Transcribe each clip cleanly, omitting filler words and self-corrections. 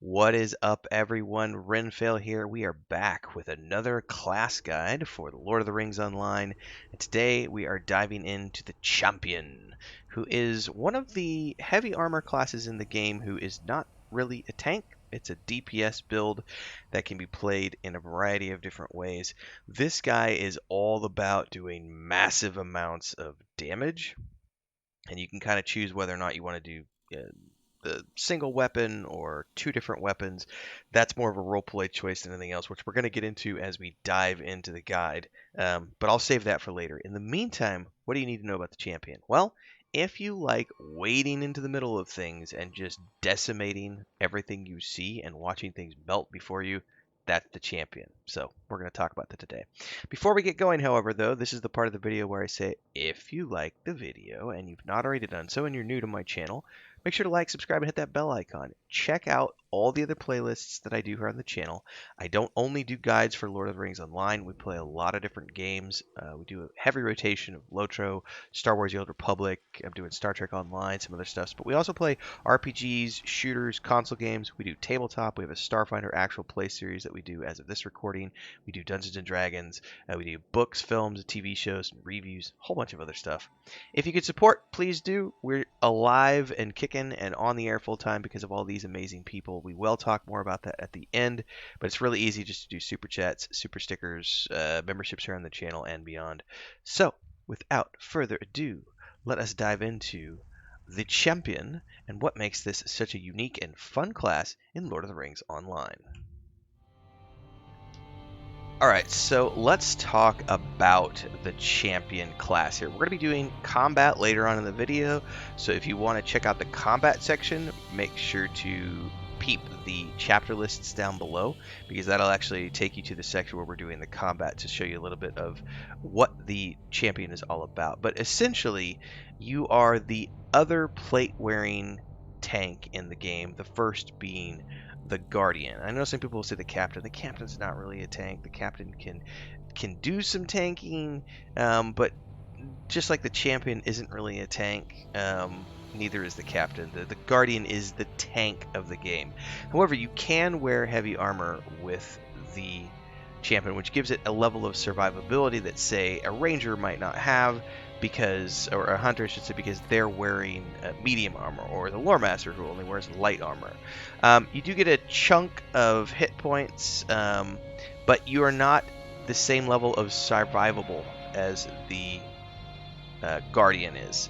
What is up, everyone? Renfail here. We are back with another class guide for the Lord of the Rings Online. And today we are diving into the Champion, who is one of the heavy armor classes in the game who is not really a tank. It's a DPS build that can be played in a variety of different ways. This guy is all about doing massive amounts of damage, and you can kind of choose whether or not you want to do the single weapon or two different weapons. That's more of a role play choice than anything else, which we're going to get into as we dive into the guide. But I'll save that for later. In the meantime, what do you need to know about the champion? Well, if you like wading into the middle of things and just decimating everything you see and watching things melt before you, that's the champion. So we're going to talk about that today. Before we get going, however, though, this is the part of the video where I say, if you like the video and you've not already done so and you're new to my channel, make sure to like, subscribe, and hit that bell icon. Check out all the other playlists that I do here on the channel. I don't only do guides for Lord of the Rings Online. We play a lot of different games. We do a heavy rotation of LOTRO, Star Wars The Old Republic. I'm doing Star Trek Online, some other stuff. But we also play RPGs, shooters, console games. We do tabletop. We have a Starfinder actual play series that we do as of this recording. We do Dungeons & Dragons. We do books, films, TV shows, and reviews, a whole bunch of other stuff. If you could support, please do. We're alive and kicking and on the air full time because of all these amazing people. We will talk more about that at the end, but it's really easy just to do super chats, super stickers, memberships here on the channel, and beyond. So, without further ado, let us dive into the Champion and what makes this such a unique and fun class in Lord of the Rings Online. Alright, so let's talk about the Champion class here. We're going to be doing combat later on in the video, so if you want to check out the combat section, make sure to peep the chapter lists down below, because that'll actually take you to the section where we're doing the combat to show you a little bit of what the Champion is all about. But essentially, you are the other plate-wearing tank in the game, the first being the Guardian. I know some people will say the Captain. The Captain's not really a tank. The Captain can do some tanking, but just like the Champion isn't really a tank, neither is the Captain. The Guardian is the tank of the game. However, you can wear heavy armor with the Champion, which gives it a level of survivability that, say, a Ranger might not have, because, or a hunter, I should say, because they're wearing medium armor, or the lore master who only wears light armor. You do get a chunk of hit points, but you are not the same level of survivable as the Guardian is.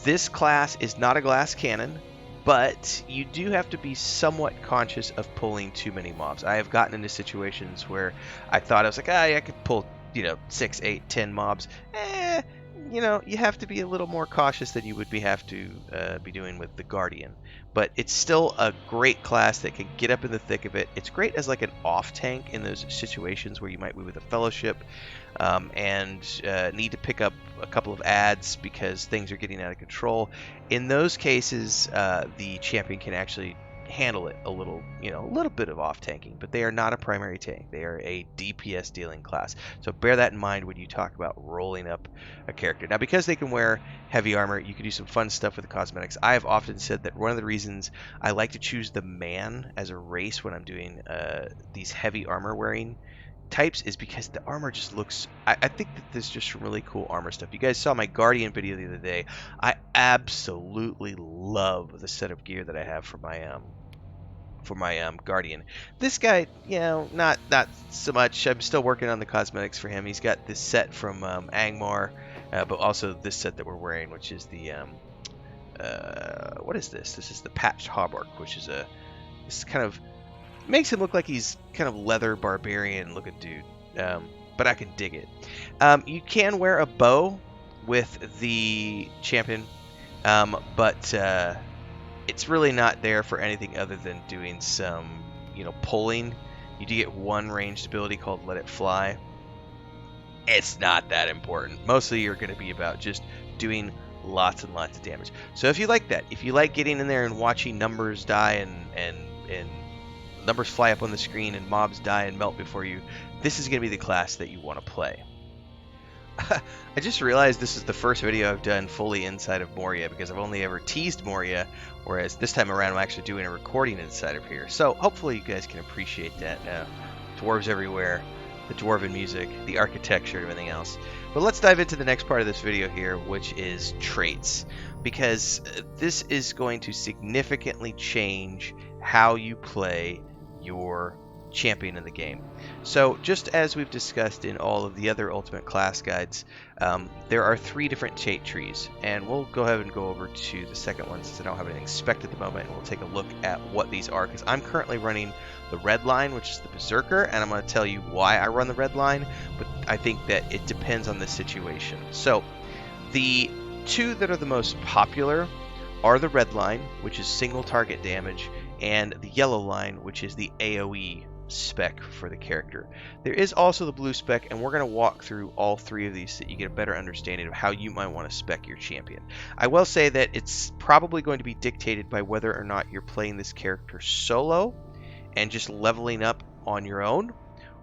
This class is not a glass cannon, but you do have to be somewhat conscious of pulling too many mobs. I have gotten into situations where I thought I was like, I could pull, 6, 8, 10 mobs. You have to be a little more cautious than you would have to be doing with the Guardian. But it's still a great class that can get up in the thick of it. It's great as like an off tank in those situations where you might be with a fellowship and need to pick up a couple of adds because things are getting out of control. In those cases, the Champion can actually handle it a little bit of off tanking, but they are not a primary tank. They are a DPS dealing class. So bear that in mind when you talk about rolling up a character. Now, because they can wear heavy armor, you can do some fun stuff with the cosmetics. I have often said that one of the reasons I like to choose the man as a race when I'm doing these heavy armor wearing types is because the armor just looks, I think that there's just some really cool armor stuff. You guys saw my Guardian video the other day. I absolutely love the set of gear that I have for my Guardian. This guy, not so much. I'm still working on the cosmetics for him. He's got this set from Angmar, but also this set that we're wearing, which is the what is this? This is the patched hauberk, which is this kind of makes him look like he's kind of leather barbarian looking dude, but I can dig it. You can wear a bow with the Champion, but it's really not there for anything other than doing some, pulling. You do get one ranged ability called Let It Fly. It's not that important. Mostly you're going to be about just doing lots and lots of damage. So if you like that, if you like getting in there and watching numbers die and numbers fly up on the screen and mobs die and melt before you, this is going to be the class that you want to play. I just realized this is the first video I've done fully inside of Moria because I've only ever teased Moria, whereas this time around I'm actually doing a recording inside of here. So hopefully you guys can appreciate that. Dwarves everywhere, the dwarven music, the architecture, and everything else. But let's dive into the next part of this video here, which is traits, because this is going to significantly change how you play your champion in the game. So just as we've discussed in all of the other Ultimate class guides, there are 3 different trait trees, and we'll go ahead and go over to the second one since I don't have anything spec'd at the moment, and we'll take a look at what these are, because I'm currently running the red line, which is the Berserker, and I'm going to tell you why I run the red line, but I think that it depends on the situation. So the 2 that are the most popular are the red line, which is single target damage, and the yellow line, which is the AoE spec for the character. There is also the blue spec, and we're going to walk through all 3 of these so that you get a better understanding of how you might want to spec your champion. I will say that it's probably going to be dictated by whether or not you're playing this character solo and just leveling up on your own,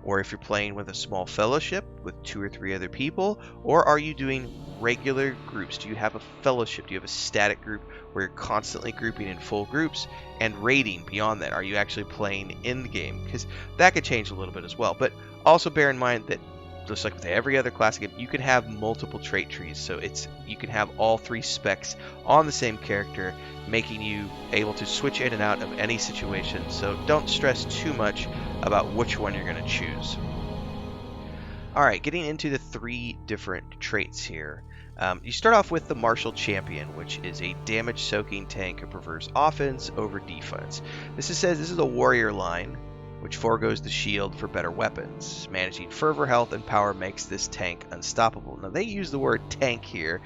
or if you're playing with a small fellowship with 2 or 3 other people, or are you doing regular groups? Do you have a fellowship? Do you have a static group where you're constantly grouping in full groups and raiding beyond that? Are you actually playing in the game? Because that could change a little bit as well. But also bear in mind that just like with every other classic game, you can have multiple trait trees. So you can have all 3 specs on the same character, making you able to switch in and out of any situation. So don't stress too much about which one you're going to choose. Alright, getting into the 3 different traits here. You start off with the Martial Champion, which is a damage-soaking tank who prefers offense over defense. This is a warrior line, which foregoes the shield for better weapons. Managing fervor, health, and power makes this tank unstoppable. Now, they use the word tank here,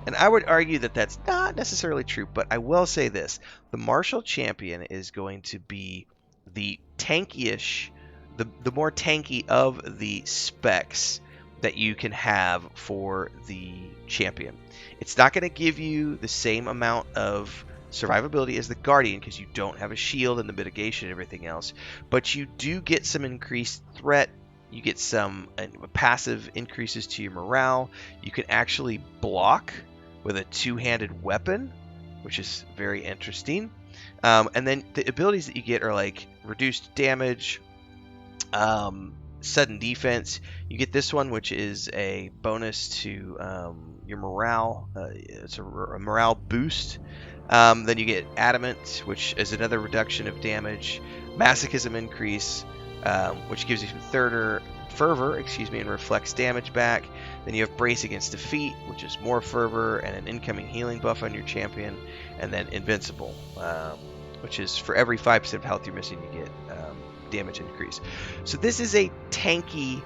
and I would argue that that's not necessarily true, but I will say this. The Martial Champion is going to be the tanky-ish, the more tanky of the specs that you can have for the champion. It's not going to give you the same amount of survivability as the Guardian because you don't have a shield and the mitigation and everything else, but you do get some increased threat. You get some passive increases to your morale. You can actually block with a 2-handed weapon, which is very interesting. And then the abilities that you get are like reduced damage, sudden defense. You get this one, which is a bonus to your morale. It's a morale boost. Then you get adamant, which is another reduction of damage. Masochism increase, which gives you some fervor, and reflects damage back. Then you have brace against defeat, which is more fervor and an incoming healing buff on your champion. And then invincible, which is for every 5% of health you're missing, you get damage increase. So this is a tanky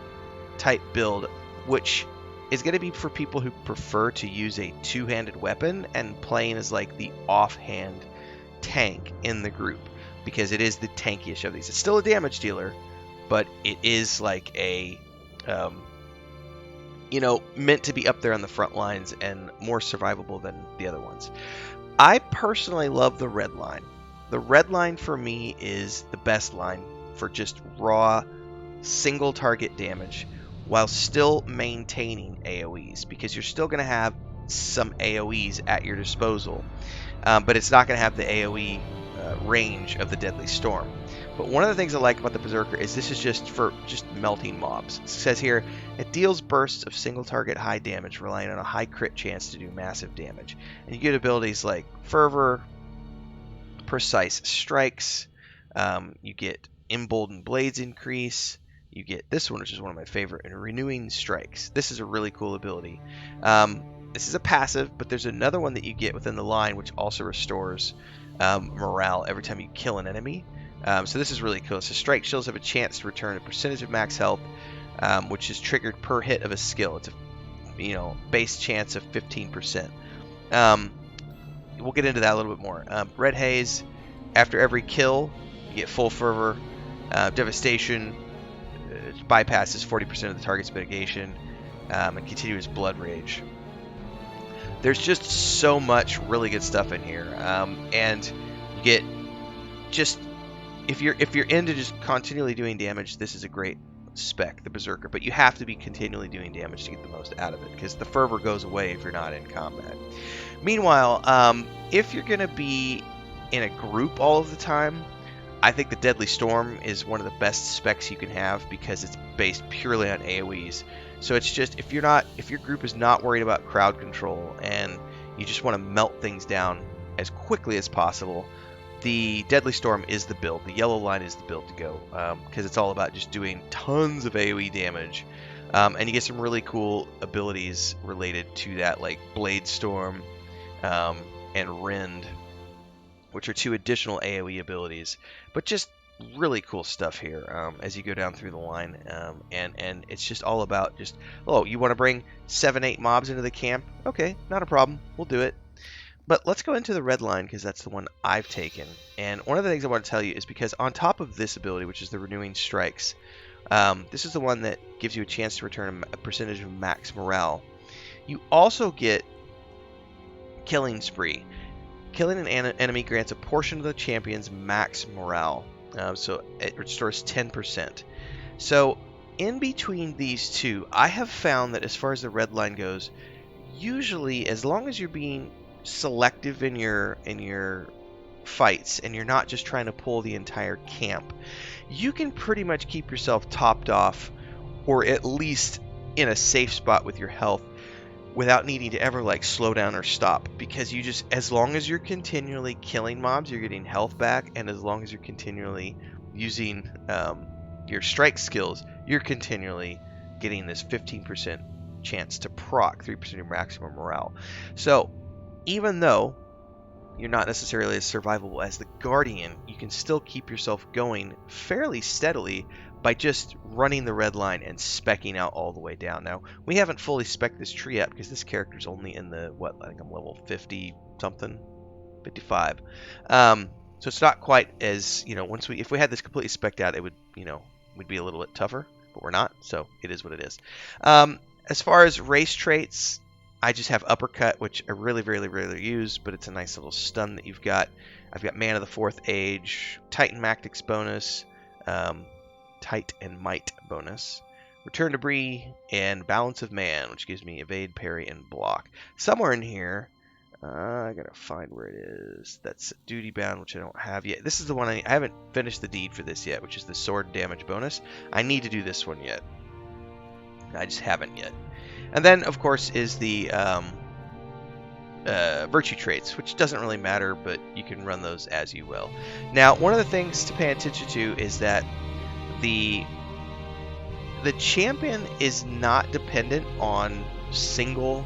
type build, which is going to be for people who prefer to use a 2-handed weapon and playing as like the offhand tank in the group, because it is the tankiest of these. It's still a damage dealer, but it is like a meant to be up there on the front lines and more survivable than the other ones. I personally love the red line. The red line for me is the best line for just raw single target damage while still maintaining AoEs, because you're still going to have some AoEs at your disposal, but it's not going to have the AoE range of the Deadly Storm. But one of the things I like about the Berserker is this is just for melting mobs. It says here, it deals bursts of single target high damage relying on a high crit chance to do massive damage. And you get abilities like Fervor, Precise Strikes, you get Emboldened Blades increase, you get this one, which is one of my favorite, and Renewing Strikes. This is a really cool ability. This is a passive, but there's another one that you get within the line which also restores morale every time you kill an enemy. So this is really cool. So strike shields have a chance to return a percentage of max health, which is triggered per hit of a skill. It's a base chance of 15%. We'll get into that a little bit more. Red Haze, after every kill, you get full fervor. Devastation bypasses 40% of the target's mitigation, and continuous blood rage. There's just so much really good stuff in here, and you get just if you're into just continually doing damage, this is a great spec, the Berserker, but you have to be continually doing damage to get the most out of it, because the fervor goes away if you're not in combat. Meanwhile, if you're going to be in a group all of the time, I think the Deadly Storm is one of the best specs you can have because it's based purely on AoEs. So it's just, if your group is not worried about crowd control and you just want to melt things down as quickly as possible, the Deadly Storm is the build. The yellow line is the build to go, because it's all about just doing tons of AoE damage. And you get some really cool abilities related to that, like Blade Storm and Rend, which are 2 additional AoE abilities. But just really cool stuff here as you go down through the line. And it's just all about just, oh, you want to bring 7-8 mobs into the camp? Okay, not a problem. We'll do it. But let's go into the red line, because that's the one I've taken. And one of the things I want to tell you is because on top of this ability, which is the Renewing Strikes, this is the one that gives you a chance to return a percentage of max morale. You also get Killing Spree. Killing an enemy grants a portion of the champion's max morale. So it restores 10%. So in between these two, I have found that as far as the red line goes, usually as long as you're being selective in your fights and you're not just trying to pull the entire camp, you can pretty much keep yourself topped off, or at least in a safe spot with your health, without needing to ever like slow down or stop, because you just, as long as you're continually killing mobs, you're getting health back, and as long as you're continually using your strike skills, you're continually getting this 15% chance to proc 3% of your maximum morale. So even though you're not necessarily as survivable as the Guardian, you can still keep yourself going fairly steadily by just running the red line and specking out all the way down. Now, we haven't fully spec'd this tree up because this character's only in the, I think I'm level 50 something, 55. So it's not quite as, if we had this completely spec'd out, it would, we'd be a little bit tougher, but we're not, so it is what it is. As far as race traits, I just have Uppercut, which I really, really rarely use, but it's a nice little stun that you've got. I've got Man of the Fourth Age, Titan Mactics bonus, Tight and Might bonus, Return to Bree, and Balance of Man, which gives me Evade, Parry, and Block. Somewhere in here, I gotta find where it is. That's Duty Bound, which I don't have yet. This is the one I haven't finished the deed for this yet, which is the Sword Damage bonus. I need to do this one yet. I just haven't yet. And then, of course, is the virtue traits, which doesn't really matter, but you can run those as you will. Now, one of the things to pay attention to is that the champion is not dependent on single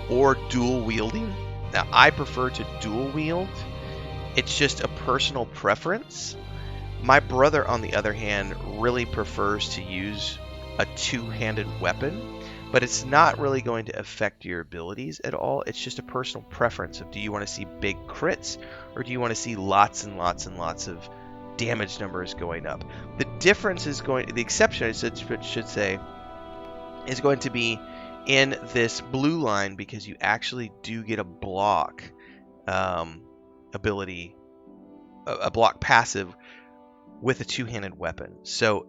or dual wielding. Now, I prefer to dual wield. It's just a personal preference. My brother, on the other hand, really prefers to use a two-handed weapon, but it's not really going to affect your abilities at all. It's just a personal preference of, do you want to see big crits, or do you want to see lots and lots and lots of damage numbers going up? The difference is the exception, I should say, is going to be in this blue line, because you actually do get a block ability, a block passive with a two-handed weapon. So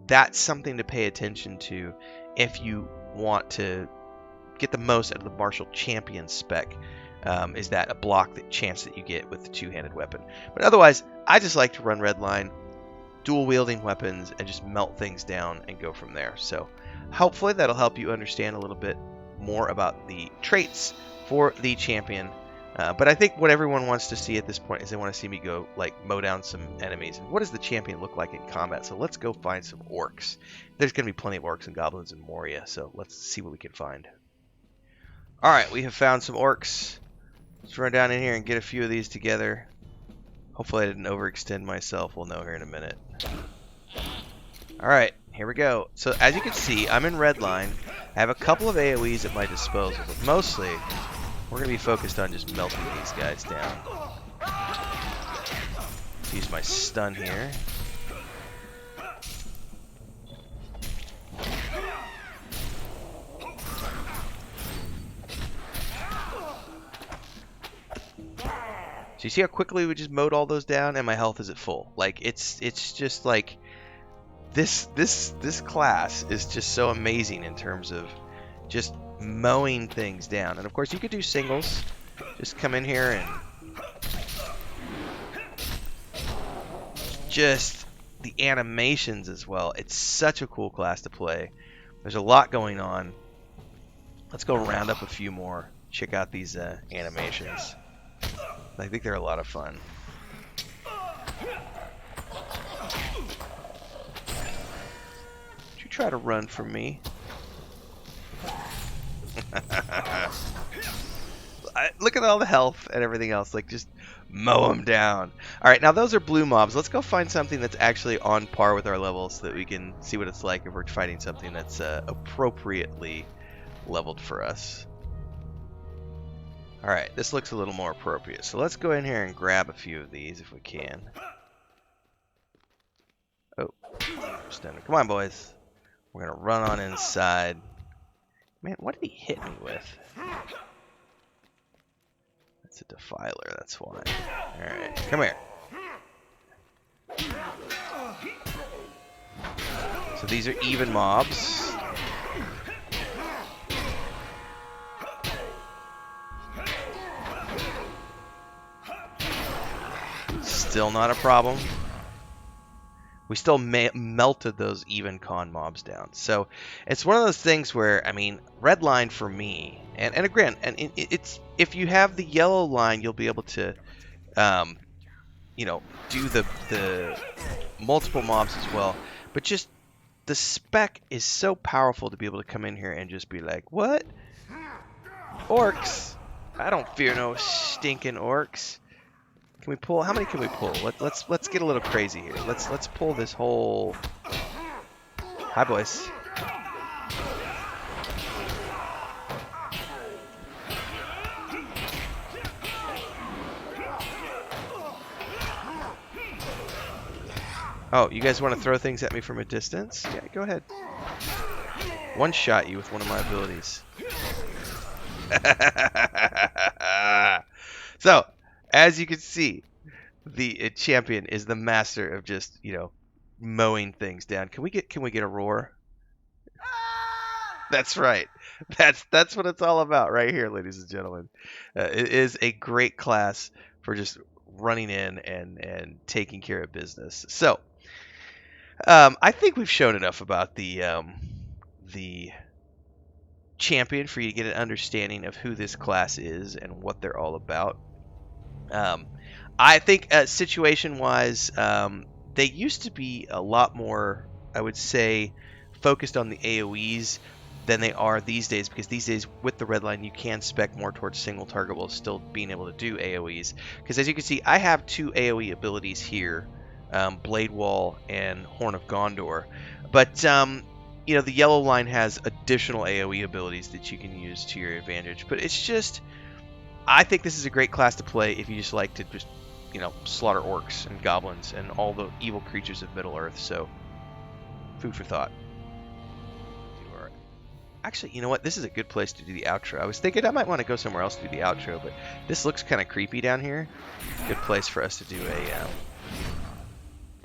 that's something to pay attention to if you want to get the most out of the martial champion spec, is that a block chance that you get with the two-handed weapon. But otherwise, I just like to run red line, dual wielding weapons, and just melt things down and go from there. So hopefully that'll help you understand a little bit more about the traits for the champion. But I think what everyone wants to see at this point is they want to see me go mow down some enemies. And what does the champion look like in combat? So let's go find some orcs. There's going to be plenty of orcs and goblins in Moria, so let's see what we can find. Alright, we have found some orcs. Let's run down in here and get a few of these together. Hopefully I didn't overextend myself. We'll know here in a minute. Alright, here we go. So as you can see, I'm in red line. I have a couple of AoEs at my disposal, but mostly we're going to be focused on just melting these guys down. Let's use my stun here. So you see how quickly we just mowed all those down, and my health is at full. It's just this class is just so amazing in terms of just mowing things down. And of course, you could do singles. Just come in here and just the animations as well. It's such a cool class to play. There's a lot going on. Let's go round up a few more. Check out these animations. I think they're a lot of fun. Did you try to run from me? Look at all the health and everything else. Like, just mow them down. All right, now those are blue mobs. Let's go find something that's actually on par with our level so that we can see what it's like if we're fighting something that's appropriately leveled for us. All right, this looks a little more appropriate. So let's go in here and grab a few of these if we can. Oh, standing. Come on, boys. We're going to run on inside. Man, what did he hit me with? That's a defiler, that's why. Alright, come here. So these are even mobs. Still not a problem. We still melted those even con mobs down. So it's one of those things where, I mean, red line for me, and again, and it's if you have the yellow line, you'll be able to, you know, do the multiple mobs as well. But just the spec is so powerful to be able to come in here and just be like, what? Orcs? I don't fear no stinking orcs. Can we pull? How many can we pull? Let's get a little crazy here. Let's pull this whole. Hi, boys. Oh, you guys want to throw things at me from a distance? Yeah, go ahead. One shot you with one of my abilities. So, as you can see, the champion is the master of just, you know, mowing things down. Can we get a roar? That's right. That's what it's all about right here, ladies and gentlemen. It is a great class for just running in and taking care of business. So, I think we've shown enough about the champion for you to get an understanding of who this class is and what they're all about. I think situation-wise, they used to be a lot more, I would say, focused on the AoEs than they are these days, because these days with the red line you can spec more towards single target while still being able to do AoEs. Because as you can see, I have two AoE abilities here, Blade Wall and Horn of Gondor. But you know, the yellow line has additional AoE abilities that you can use to your advantage. But it's just, I think this is a great class to play if you just like to just, you know, slaughter orcs and goblins and all the evil creatures of Middle-earth. So, food for thought. Actually, you know what? This is a good place to do the outro. I was thinking I might want to go somewhere else to do the outro, but this looks kind of creepy down here. Good place for us to do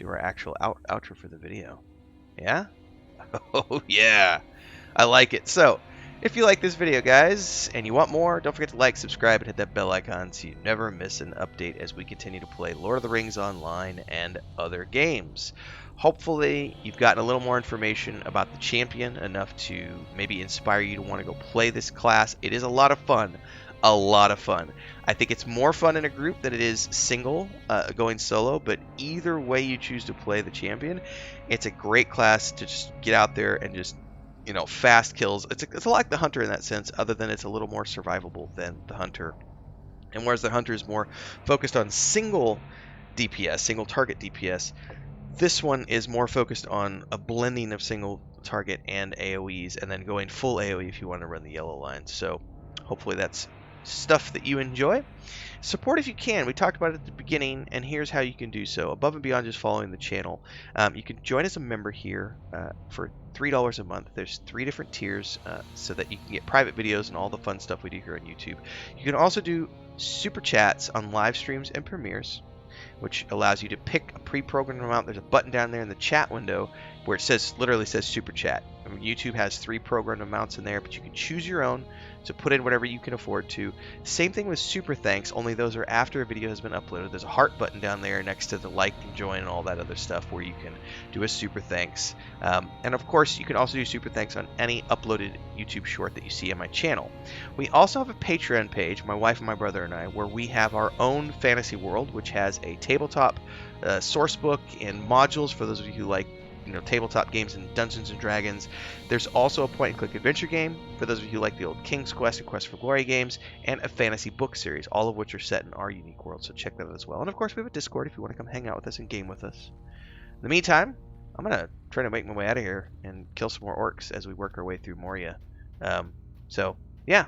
our actual outro for the video. Yeah? Oh, yeah. I like it. So, if you like this video, guys, and you want more, don't forget to like, subscribe, and hit that bell icon so you never miss an update as we continue to play Lord of the Rings Online and other games. Hopefully, you've gotten a little more information about the champion, enough to maybe inspire you to want to go play this class. It is a lot of fun. A lot of fun. I think it's more fun in a group than it is single, going solo, but either way you choose to play the champion, it's a great class to just get out there and just, you know, fast kills. It's a lot like the hunter in that sense, other than it's a little more survivable than the hunter. And whereas the hunter is more focused on single DPS, single target DPS, this one is more focused on a blending of single target and AoEs, and then going full AoE if you want to run the yellow line. So hopefully that's stuff that you enjoy. Support if you can. We talked about it at the beginning, and here's how you can do so. Above and beyond just following the channel, you can join as a member here for $3 a month. There's 3 different tiers so that you can get private videos and all the fun stuff we do here on YouTube. You can also do super chats on live streams and premieres. which allows you to pick a pre-programmed amount. There's a button down there in the chat window where it says, literally says super chat. I mean, YouTube has 3 programmed amounts in there, but you can choose your own, so put in whatever you can afford to. Same thing with super thanks, only those are after a video has been uploaded. There's a heart button down there next to the like and join and all that other stuff where you can do a super thanks. And of course, you can also do super thanks on any uploaded YouTube short that you see on my channel. We also have a Patreon page, my wife and my brother and I, where we have our own fantasy world, which has a tabletop source book and modules for those of you who like tabletop games and Dungeons and Dragons. There's also a point-and-click adventure game for those of you who like the old King's Quest and Quest for Glory games, and a fantasy book series, all of which are set in our unique world, so check that out as well. And of course, we have a Discord if you want to come hang out with us and game with us. In the meantime, I'm going to try to make my way out of here and kill some more orcs as we work our way through Moria. So, yeah.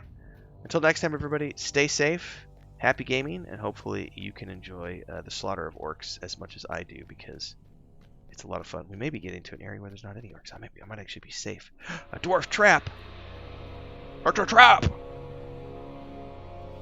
Until next time, everybody, stay safe, happy gaming, and hopefully you can enjoy the slaughter of orcs as much as I do, because it's a lot of fun. We may be getting to an area where there's not any orcs. I might actually be safe. A dwarf trap! Orc trap!